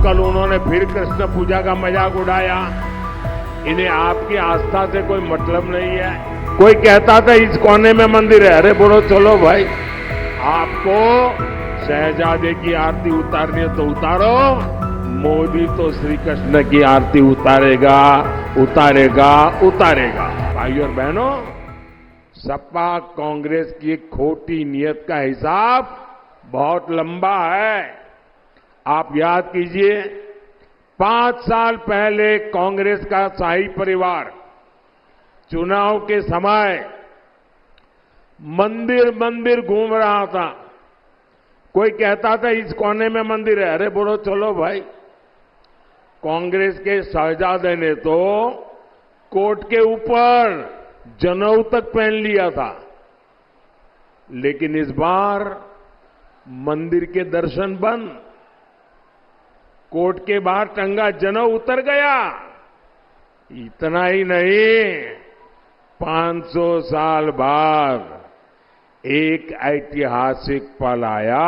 कल उन्होंने फिर कृष्ण पूजा का मजाक उड़ाया। इन्हें आपकी आस्था से कोई मतलब नहीं है। कोई कहता था इस कोने में मंदिर है, अरे बोलो चलो भाई, आपको शहजादे की आरती उतारनी है तो उतारो। मोदी तो श्री कृष्ण की आरती उतारेगा, उतारेगा, उतारेगा। भाइयों और बहनों, सपा कांग्रेस की खोटी नीयत का हिसाब बहुत लंबा है। आप याद कीजिए, 5 साल पहले कांग्रेस का शाही परिवार चुनाव के समय मंदिर मंदिर घूम रहा था। कोई कहता था इस कोने में मंदिर है, अरे बोलो चलो भाई। कांग्रेस के शहजादे ने तो कोर्ट के ऊपर जनेऊ तक पहन लिया था। लेकिन इस बार मंदिर के दर्शन बंद, कोर्ट के बाहर टंगा जनेऊ उतर गया। इतना ही नहीं, 500 साल बाद एक ऐतिहासिक पल आया।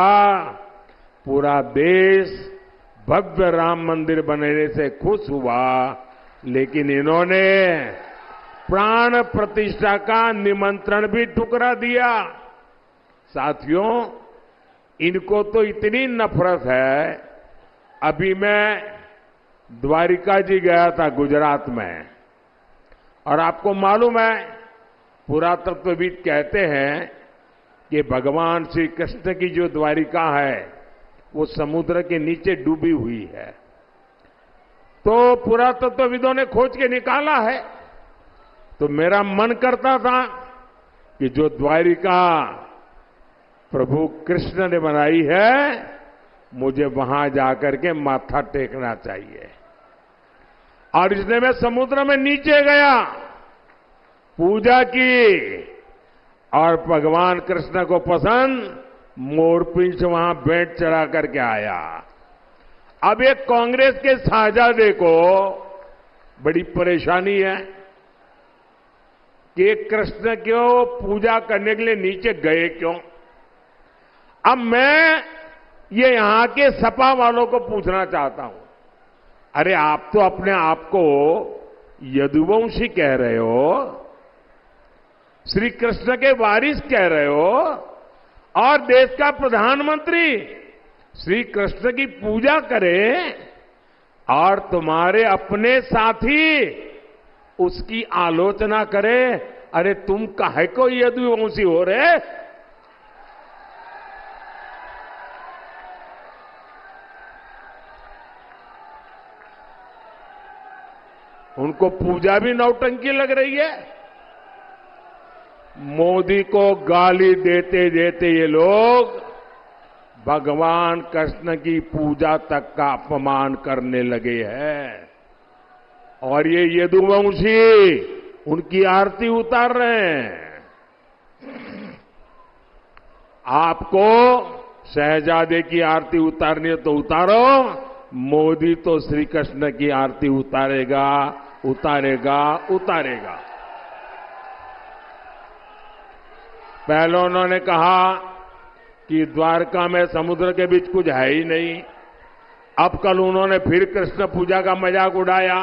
पूरा देश भव्य राम मंदिर बनने से खुश हुआ, लेकिन इन्होंने प्राण प्रतिष्ठा का निमंत्रण भी ठुकरा दिया। साथियों, इनको तो इतनी नफरत है। अभी मैं द्वारिका जी गया था गुजरात में, और आपको मालूम है, पुरातत्वविद कहते हैं कि भगवान श्री कृष्ण की जो द्वारिका है वो समुद्र के नीचे डूबी हुई है। तो पुरातत्वविदों ने खोज के निकाला है। तो मेरा मन करता था कि जो द्वारिका प्रभु कृष्ण ने बनाई है, मुझे वहां जाकर के माथा टेकना चाहिए। और इसलिए मैं समुद्र में नीचे गया, पूजा की, और भगवान कृष्ण को पसंद मोरपिंच वहां भेंट चढ़ा करके आया। अब एक कांग्रेस के शहजादे को बड़ी परेशानी है कि कृष्ण क्यों पूजा करने के लिए नीचे गए क्यों। अब मैं ये यहां के सपा वालों को पूछना चाहता हूं, अरे आप तो अपने आप को यदुवंशी कह रहे हो, श्री कृष्ण के वारिस कह रहे हो, और देश का प्रधानमंत्री श्री कृष्ण की पूजा करे, और तुम्हारे अपने साथी उसकी आलोचना करे। अरे तुम काहे को यदुवंशी हो रहे। उनको पूजा भी नौटंकी लग रही है। मोदी को गाली देते देते ये लोग भगवान कृष्ण की पूजा तक का अपमान करने लगे हैं, और ये यदुवंशी उनकी आरती उतार रहे हैं। आपको शहजादे की आरती उतारनी है तो उतारो। मोदी तो श्री कृष्ण की आरती उतारेगा, उतारेगा, उतारेगा। पहले उन्होंने कहा कि द्वारका में समुद्र के बीच कुछ है ही नहीं। अब कल उन्होंने फिर कृष्ण पूजा का मजाक उड़ाया।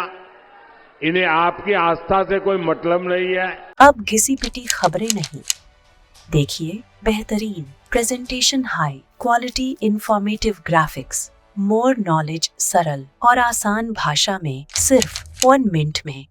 इन्हें आपकी आस्था से कोई मतलब नहीं है। अब घिसी पिटी खबरें नहीं, देखिए बेहतरीन presentation, high quality informative graphics, more knowledge, सरल और आसान भाषा में सिर्फ 1 मिनट में।